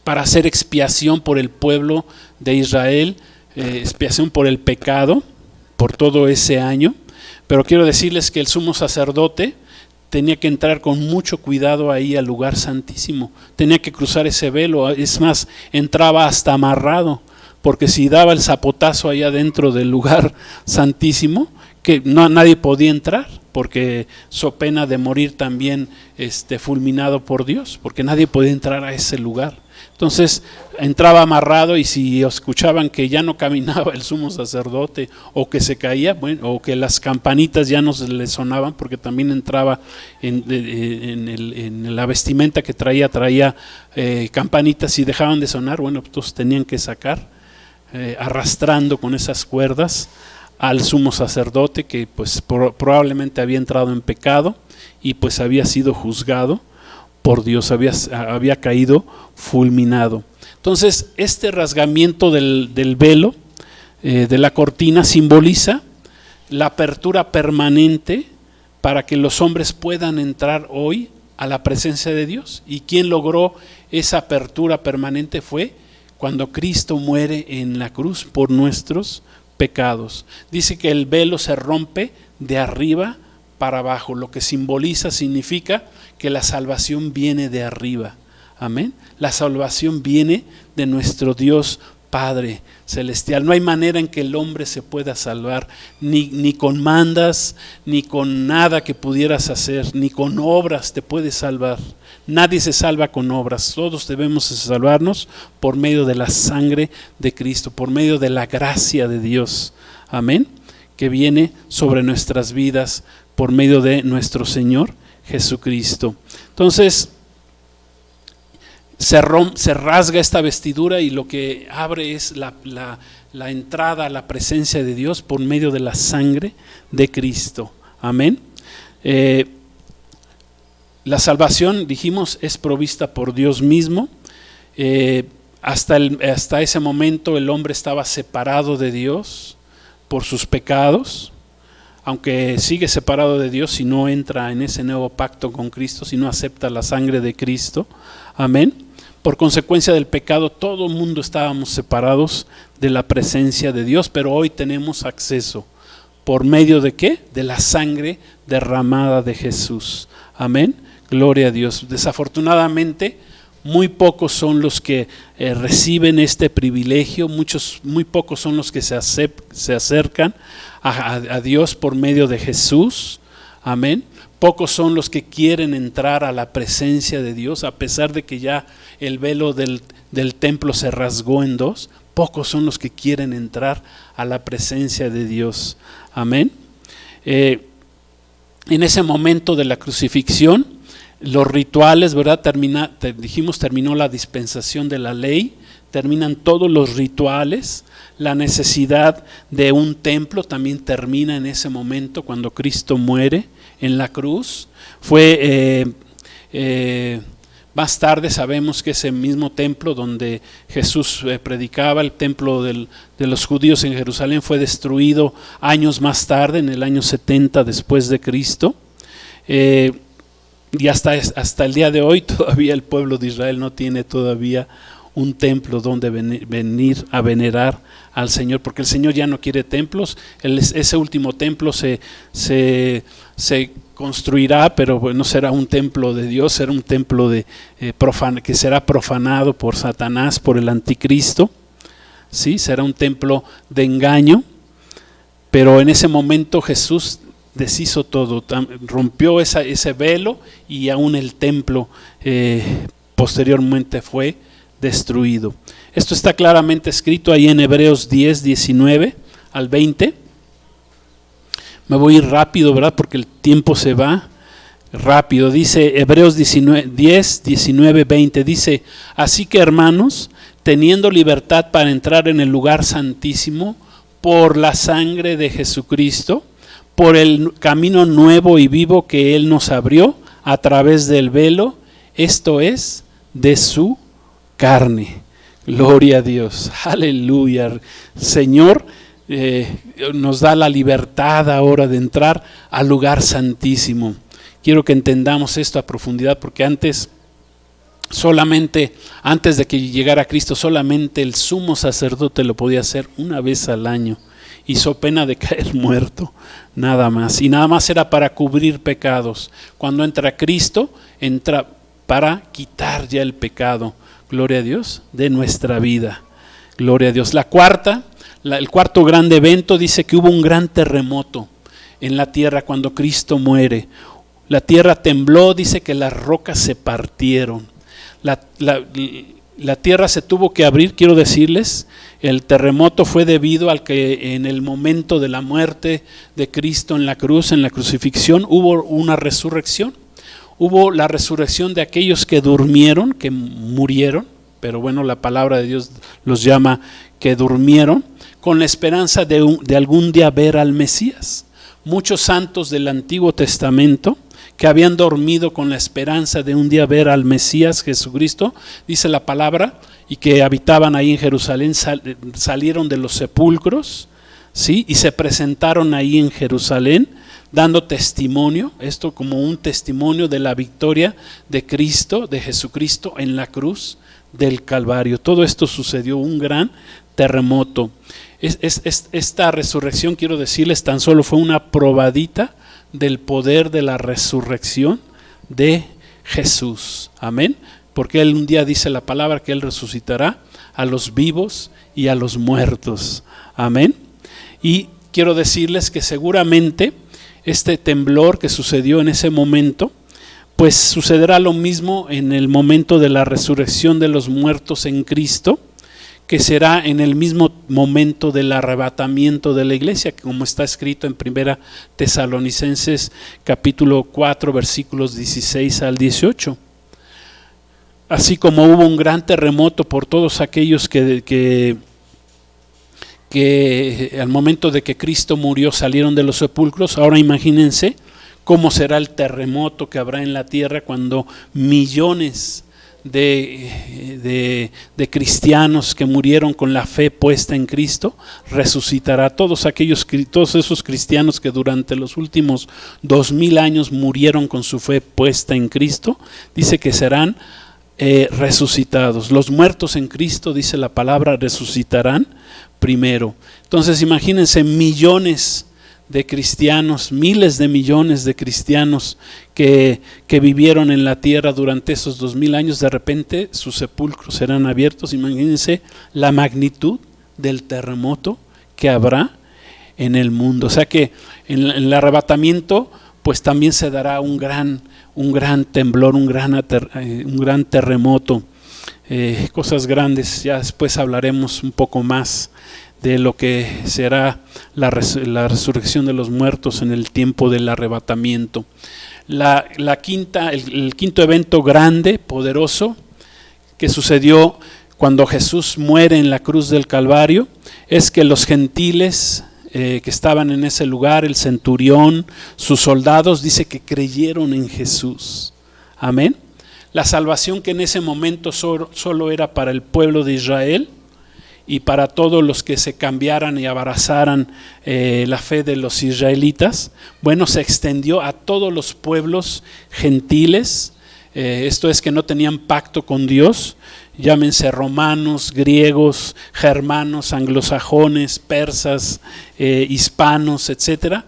para hacer expiación por el pueblo de Israel, expiación por el pecado, por todo ese año. Pero quiero decirles que el sumo sacerdote tenía que entrar con mucho cuidado ahí al lugar santísimo, tenía que cruzar ese velo, es más, entraba hasta amarrado, porque si daba el zapotazo allá dentro del lugar santísimo, que nadie podía entrar, porque so pena de morir también fulminado por Dios, porque nadie podía entrar a ese lugar. Entonces entraba amarrado, y si escuchaban que ya no caminaba el sumo sacerdote, o que se caía, bueno, o que las campanitas ya no se le sonaban, porque también entraba en la vestimenta que traía campanitas, y dejaban de sonar, bueno, pues tenían que sacar arrastrando con esas cuerdas al sumo sacerdote, que pues probablemente había entrado en pecado y pues había sido juzgado por Dios, había caído fulminado. Entonces este rasgamiento del velo, de la cortina, simboliza la apertura permanente para que los hombres puedan entrar hoy a la presencia de Dios. ¿Y quién logró esa apertura permanente? Fue cuando Cristo muere en la cruz por nuestros pecados. Dice que el velo se rompe de arriba para abajo, lo que significa que la salvación viene de arriba. Amén. La salvación viene de nuestro Dios Padre celestial. No hay manera en que el hombre se pueda salvar, ni con mandas, ni con nada que pudieras hacer, ni con obras te puedes salvar. Nadie se salva con obras, todos debemos salvarnos por medio de la sangre de Cristo, por medio de la gracia de Dios. Amén. Que viene sobre nuestras vidas por medio de nuestro Señor Jesucristo. Entonces se rasga esta vestidura, y lo que abre es la entrada a la presencia de Dios por medio de la sangre de Cristo. Amén. La salvación, dijimos, es provista por Dios mismo. Hasta ese momento el hombre estaba separado de Dios por sus pecados, aunque sigue separado de Dios si no entra en ese nuevo pacto con Cristo, si no acepta la sangre de Cristo. Amén. Por consecuencia del pecado, todo el mundo estábamos separados de la presencia de Dios, pero hoy tenemos acceso. ¿Por medio de qué? De la sangre derramada de Jesús. Amén. Gloria a Dios. Desafortunadamente, muy pocos son los que reciben este privilegio, muy pocos son los que se acercan a Dios por medio de Jesús. Amén. Pocos son los que quieren entrar a la presencia de Dios, a pesar de que ya el velo del templo se rasgó en dos. Pocos son los que quieren entrar a la presencia de Dios. Amén. En ese momento de la crucifixión, los rituales, ¿verdad? Terminó la dispensación de la ley, terminan todos los rituales. La necesidad de un templo también termina en ese momento cuando Cristo muere en la cruz. Más tarde sabemos que ese mismo templo donde Jesús predicaba, el templo de los judíos en Jerusalén, fue destruido años más tarde, en el año 70 después de Cristo. Y hasta el día de hoy todavía el pueblo de Israel no tiene todavía un templo donde venir a venerar al Señor, porque el Señor ya no quiere templos. Ese último templo se construirá, pero no será un templo de Dios, será un templo que será profanado por Satanás, por el anticristo. ¿Sí? Será un templo de engaño, pero en ese momento Jesús deshizo todo, rompió ese velo, y aún el templo posteriormente fue destruido. Esto está claramente escrito ahí en Hebreos 10, 19 al 20. Me voy a ir rápido, ¿verdad? Porque el tiempo se va rápido. Dice Hebreos 10, 19, 20. Dice: así que, hermanos, teniendo libertad para entrar en el lugar santísimo por la sangre de Jesucristo, por el camino nuevo y vivo que Él nos abrió a través del velo, esto es, de su carne. Gloria a Dios, aleluya. Señor nos da la libertad ahora de entrar al lugar santísimo. Quiero que entendamos esto a profundidad, porque antes de que llegara Cristo, solamente el sumo sacerdote lo podía hacer una vez al año, y so pena de caer muerto, nada más. Y nada más era para cubrir pecados. Cuando entra Cristo, entra para quitar ya el pecado, gloria a Dios, de nuestra vida. Gloria a Dios. El cuarto gran evento, dice que hubo un gran terremoto. en la tierra cuando Cristo muere. La tierra tembló, dice que las rocas se partieron. La tierra se tuvo que abrir, quiero decirles. El terremoto fue debido al que en el momento de la muerte de Cristo en la cruz, en la crucifixión, hubo una resurrección. Hubo la resurrección de aquellos que durmieron, que murieron, pero bueno, la palabra de Dios los llama que durmieron, con la esperanza de algún día ver al Mesías. Muchos santos del Antiguo Testamento que habían dormido con la esperanza de un día ver al Mesías Jesucristo, dice la palabra, y que habitaban ahí en Jerusalén, salieron de los sepulcros, ¿sí? Y se presentaron ahí en Jerusalén, dando testimonio, esto como un testimonio de la victoria de Cristo, de Jesucristo en la cruz del Calvario. Todo esto sucedió, un gran terremoto. Esta resurrección, quiero decirles, tan solo fue una probadita del poder de la resurrección de Jesús. Amén. Porque Él un día dice la palabra que Él resucitará a los vivos y a los muertos. Amén. Y quiero decirles que seguramente este temblor que sucedió en ese momento, pues sucederá lo mismo en el momento de la resurrección de los muertos en Cristo, que será en el mismo momento del arrebatamiento de la iglesia, como está escrito en 1 Tesalonicenses capítulo 4 versículos 16 al 18. Así como hubo un gran terremoto por todos aquellos que al momento de que Cristo murió salieron de los sepulcros, ahora imagínense cómo será el terremoto que habrá en la tierra cuando millones de cristianos que murieron con la fe puesta en Cristo resucitará. Todos esos cristianos que durante los últimos 2000 años murieron con su fe puesta en Cristo, dice que serán resucitados. Los muertos en Cristo, dice la palabra, resucitarán primero. Entonces imagínense millones de cristianos, miles de millones de cristianos que vivieron en la tierra durante esos 2000 años, de repente sus sepulcros serán abiertos. Imagínense la magnitud del terremoto que habrá en el mundo. O sea que en el arrebatamiento pues también se dará un gran temblor, un gran terremoto, cosas grandes. Ya después hablaremos un poco más de lo que será la resurrección de los muertos en el tiempo del arrebatamiento. El quinto evento grande, poderoso, que sucedió cuando Jesús muere en la cruz del Calvario, es que los gentiles que estaban en ese lugar, el centurión, sus soldados, dice que creyeron en Jesús. Amén. La salvación que en ese momento solo era para el pueblo de Israel y para todos los que se cambiaran y abrazaran la fe de los israelitas, bueno, se extendió a todos los pueblos gentiles, esto es que no tenían pacto con Dios, llámense romanos, griegos, germanos, anglosajones, persas, hispanos, etcétera.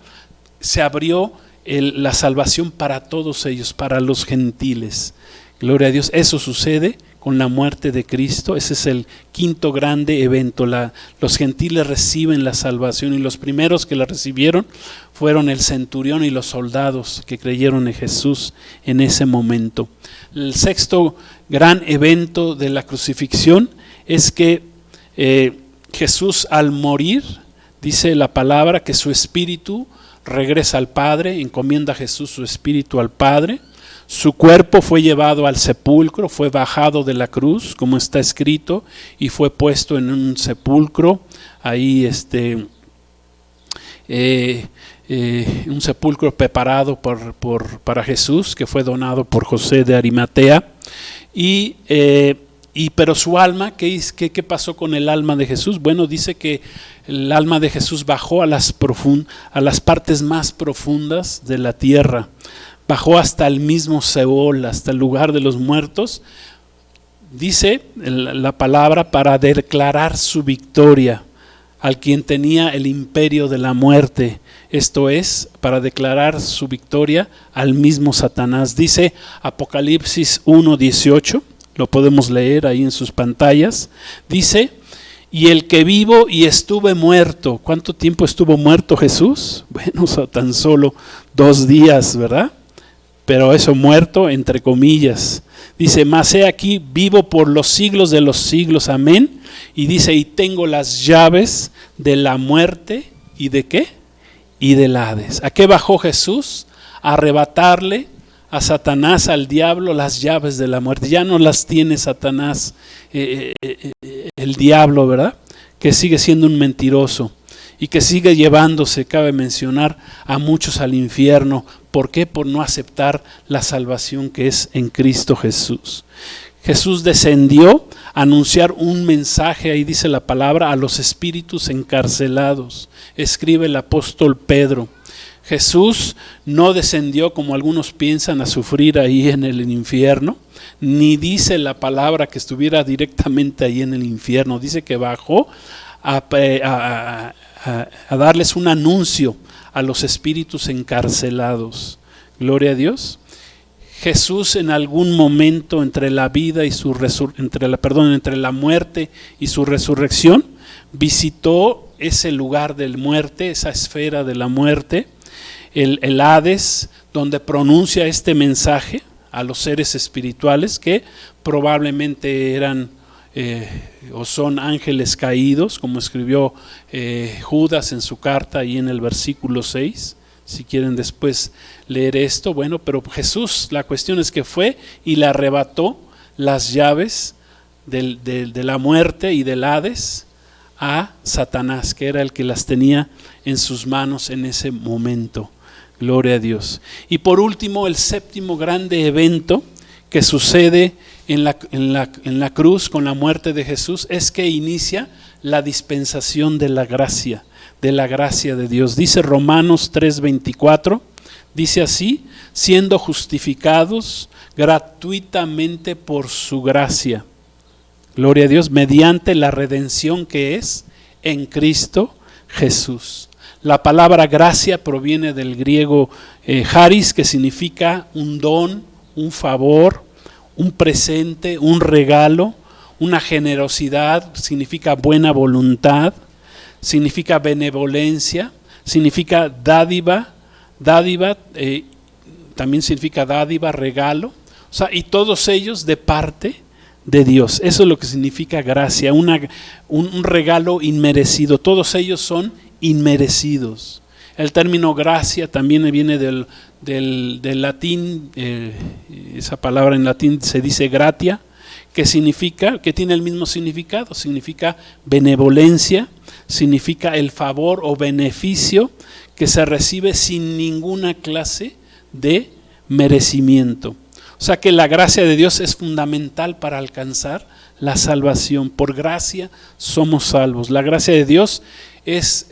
Se abrió la salvación para todos ellos, para los gentiles. Gloria a Dios. Eso sucede con la muerte de Cristo. Ese es el quinto grande evento. Los gentiles reciben la salvación y los primeros que la recibieron fueron el centurión y los soldados que creyeron en Jesús en ese momento. El sexto gran evento de la crucifixión es que Jesús al morir, dice la palabra que su espíritu regresa al Padre, encomienda a Jesús su espíritu al Padre. Su cuerpo fue llevado al sepulcro, fue bajado de la cruz, como está escrito, y fue puesto en un sepulcro, ahí un sepulcro preparado para Jesús, que fue donado por José de Arimatea. Pero su alma, ¿qué pasó con el alma de Jesús? Bueno, dice que el alma de Jesús bajó a las partes más profundas de la tierra. Bajó hasta el mismo Seol, hasta el lugar de los muertos, dice la palabra, para declarar su victoria al quien tenía el imperio de la muerte. Esto es, para declarar su victoria al mismo Satanás. Dice Apocalipsis 1:18, lo podemos leer ahí en sus pantallas. Dice, Y el que vivo y estuve muerto. ¿Cuánto tiempo estuvo muerto Jesús? Bueno, tan solo 2 días, ¿verdad? Pero eso muerto entre comillas. Dice, mas he aquí vivo por los siglos de los siglos, amén. Y dice, y tengo las llaves de la muerte y ¿de qué? Y del Hades. ¿A qué bajó Jesús? A arrebatarle a Satanás, al diablo, las llaves de la muerte. Ya no las tiene Satanás, el diablo, ¿verdad? Que sigue siendo un mentiroso y que sigue llevándose, cabe mencionar, a muchos al infierno. ¿Por qué? Por no aceptar la salvación que es en Cristo Jesús. Jesús descendió a anunciar un mensaje, ahí dice la palabra, a los espíritus encarcelados. Escribe el apóstol Pedro. Jesús no descendió, como algunos piensan, a sufrir ahí en el infierno, ni dice la palabra que estuviera directamente ahí en el infierno. Dice que bajó a darles un anuncio a los espíritus encarcelados. Gloria a Dios. Jesús en algún momento entre la vida y entre la muerte y su resurrección visitó ese lugar de muerte, esa esfera de la muerte, el Hades, donde pronuncia este mensaje a los seres espirituales que probablemente eran o son ángeles caídos, como escribió Judas en su carta ahí en el versículo 6. Si quieren después leer esto, bueno, pero Jesús, la cuestión es que fue y le arrebató las llaves de la muerte y del Hades a Satanás, que era el que las tenía en sus manos en ese momento. Gloria a Dios. Y por último, el séptimo grande evento que sucede en la cruz con la muerte de Jesús es que inicia la dispensación de la gracia de Dios. Dice Romanos 3:24, dice así, siendo justificados gratuitamente por su gracia. Gloria a Dios, mediante la redención que es en Cristo Jesús. La palabra gracia proviene del griego charis, que significa un don, un favor, un presente, un regalo, una generosidad, significa buena voluntad, significa benevolencia, significa dádiva, también significa dádiva, regalo, o sea, y todos ellos de parte de Dios. Eso es lo que significa gracia, un regalo inmerecido. Todos ellos son inmerecidos. El término gracia también viene del latín, esa palabra en latín se dice gratia, que tiene el mismo significado, significa benevolencia, significa el favor o beneficio que se recibe sin ninguna clase de merecimiento. O sea que la gracia de Dios es fundamental para alcanzar la salvación. Por gracia somos salvos. La gracia de Dios es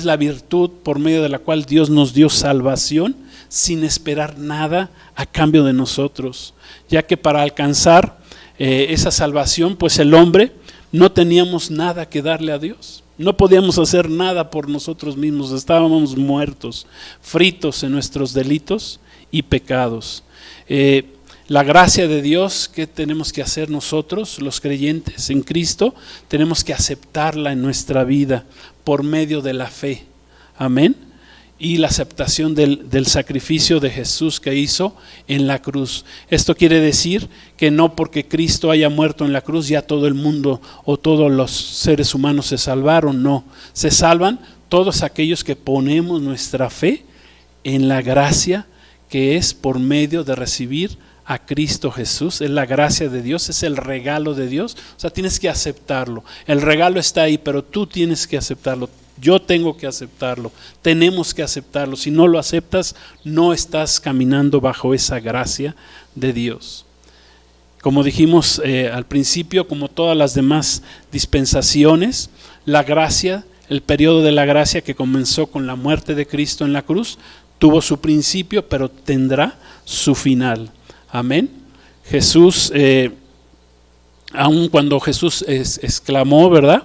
la virtud por medio de la cual Dios nos dio salvación sin esperar nada a cambio de nosotros. Ya que para alcanzar esa salvación, pues el hombre no teníamos nada que darle a Dios. No podíamos hacer nada por nosotros mismos. Estábamos muertos, fritos en nuestros delitos y pecados. La gracia de Dios, ¿qué tenemos que hacer nosotros, los creyentes en Cristo? Tenemos que aceptarla en nuestra vida por medio de la fe. Amén. Y la aceptación del sacrificio de Jesús que hizo en la cruz. Esto quiere decir que no porque Cristo haya muerto en la cruz ya todo el mundo o todos los seres humanos se salvaron. No, se salvan todos aquellos que ponemos nuestra fe en la gracia que es por medio de recibir a Cristo Jesús. Es la gracia de Dios, es el regalo de Dios. O sea, tienes que aceptarlo. El regalo está ahí, pero tú tienes que aceptarlo. Yo tengo que aceptarlo. Tenemos que aceptarlo. Si no lo aceptas, no estás caminando bajo esa gracia de Dios. Como dijimos al principio, como todas las demás dispensaciones, la gracia, el periodo de la gracia que comenzó con la muerte de Cristo en la cruz, tuvo su principio, pero tendrá su final. Amén. Jesús, aun cuando Jesús exclamó, ¿verdad?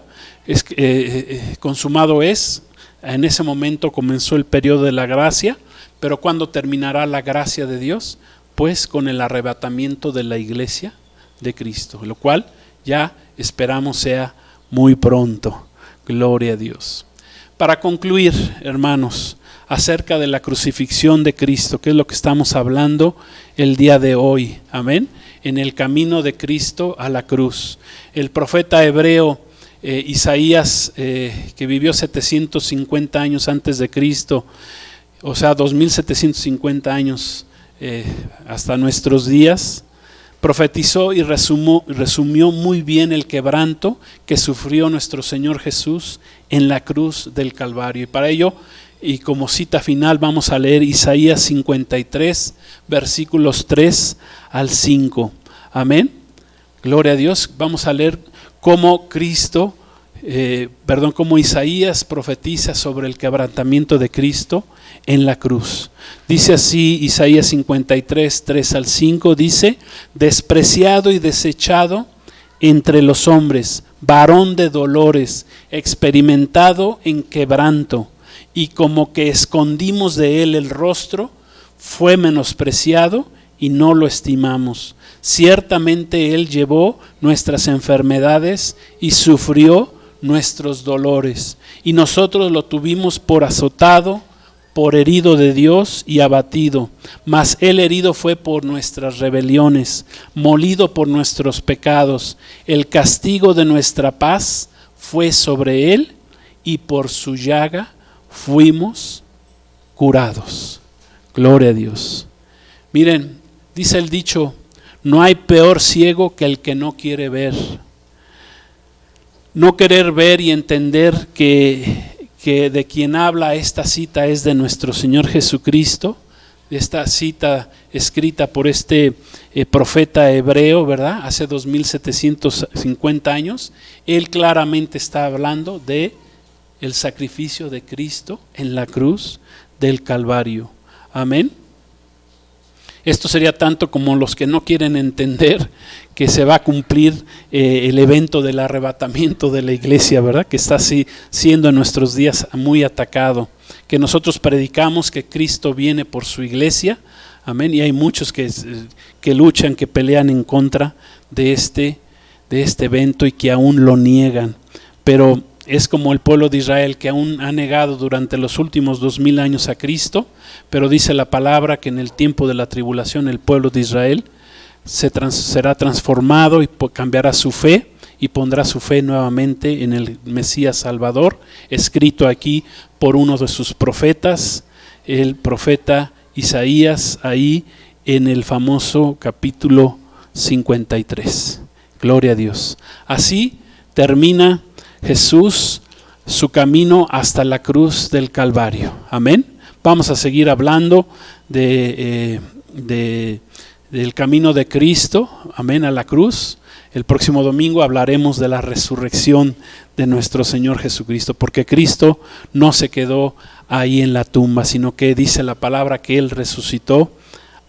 Consumado es, en ese momento comenzó el periodo de la gracia, pero ¿cuándo terminará la gracia de Dios? Pues con el arrebatamiento de la iglesia de Cristo, lo cual ya esperamos sea muy pronto. Gloria a Dios. Para concluir, hermanos, acerca de la crucifixión de Cristo, que es lo que estamos hablando el día de hoy. Amén. En el camino de Cristo a la cruz. El profeta hebreo Isaías, que vivió 750 años antes de Cristo, o sea, 2750 años hasta nuestros días, profetizó y resumió muy bien el quebranto que sufrió nuestro Señor Jesús en la cruz del Calvario. Y para ello, y como cita final, vamos a leer Isaías 53, versículos 3 al 5. Amén. Gloria a Dios. Vamos a leer cómo cómo Isaías profetiza sobre el quebrantamiento de Cristo en la cruz. Dice así Isaías 53, 3 al 5, dice: despreciado y desechado entre los hombres, varón de dolores, experimentado en quebranto, y como que escondimos de él el rostro, fue menospreciado y no lo estimamos. Ciertamente él llevó nuestras enfermedades y sufrió nuestros dolores, y nosotros lo tuvimos por azotado, por herido de Dios y abatido. Mas él herido fue por nuestras rebeliones, molido por nuestros pecados. El castigo de nuestra paz fue sobre él, y por su llaga fuimos curados. Gloria a Dios. Miren, dice el dicho: no hay peor ciego que el que no quiere ver. No querer ver y entender que de quien habla esta cita es de nuestro Señor Jesucristo, esta cita escrita por este profeta hebreo, ¿verdad? Hace 2750 años, él claramente está hablando de el sacrificio de Cristo en la cruz del Calvario. Amén. Esto sería tanto como los que no quieren entender que se va a cumplir el evento del arrebatamiento de la iglesia, ¿verdad? Que está así siendo en nuestros días muy atacado. Que nosotros predicamos que Cristo viene por su iglesia, amén. Y hay muchos que luchan, que pelean en contra de este evento y que aún lo niegan. Pero es como el pueblo de Israel, que aún ha negado durante los últimos 2000 años a Cristo, pero dice la palabra que en el tiempo de la tribulación el pueblo de Israel será transformado y cambiará su fe y pondrá su fe nuevamente en el Mesías Salvador, escrito aquí por uno de sus profetas, el profeta Isaías, ahí en el famoso capítulo 53. Gloria a Dios. Así termina Jesús su camino hasta la cruz del Calvario. Amén. Vamos a seguir hablando del camino de Cristo, amén, a la cruz. El próximo domingo hablaremos de la resurrección de nuestro Señor Jesucristo, porque Cristo no se quedó ahí en la tumba, sino que dice la palabra que Él resucitó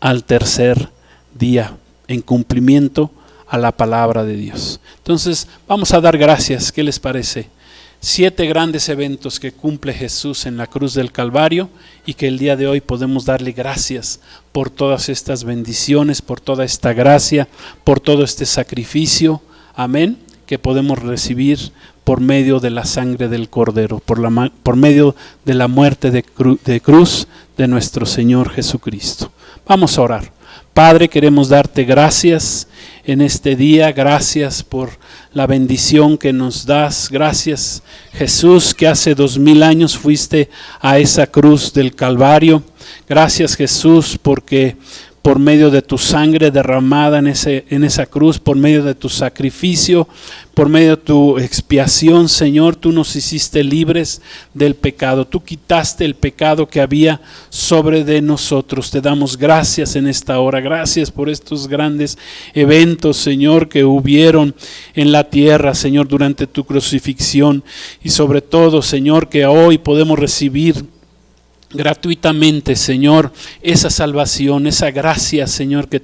al tercer día, en cumplimiento a la palabra de Dios. Entonces vamos a dar gracias. ¿Qué les parece? 7 grandes eventos que cumple Jesús en la cruz del Calvario, y que el día de hoy podemos darle gracias por todas estas bendiciones, por toda esta gracia, por todo este sacrificio, amén, que podemos recibir por medio de la sangre del Cordero, por medio de la muerte de cruz de nuestro Señor Jesucristo. Vamos a orar. Padre, queremos darte gracias en este día, gracias por la bendición que nos das, gracias Jesús, que hace 2000 años fuiste a esa cruz del Calvario. Gracias Jesús, porque por medio de tu sangre derramada en esa cruz, por medio de tu sacrificio, por medio de tu expiación, Señor, tú nos hiciste libres del pecado. Tú quitaste el pecado que había sobre de nosotros. Te damos gracias en esta hora. Gracias por estos grandes eventos, Señor, que hubieron en la tierra, Señor, durante tu crucifixión. Y sobre todo, Señor, que hoy podemos recibir gratuitamente, Señor, esa salvación, esa gracia, Señor, que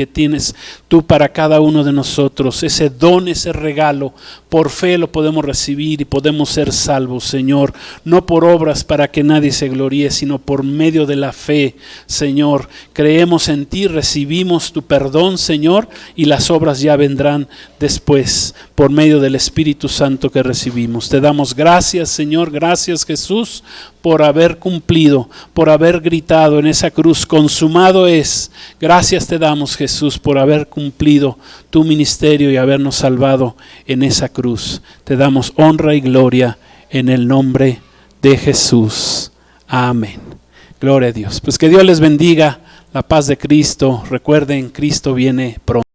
tienes tú para cada uno de nosotros, ese don, ese regalo, por fe lo podemos recibir y podemos ser salvos, Señor, no por obras para que nadie se gloríe, sino por medio de la fe, Señor. Creemos en ti, recibimos tu perdón, Señor, y las obras ya vendrán después, por medio del Espíritu Santo que recibimos. Te damos gracias, Señor, gracias, Jesús, por haber cumplido, por haber gritado en esa cruz, consumado es. Gracias te damos, Jesús, por haber cumplido tu ministerio y habernos salvado en esa cruz. Te damos honra y gloria en el nombre de Jesús. Amén. Gloria a Dios. Pues que Dios les bendiga, la paz de Cristo. Recuerden, Cristo viene pronto.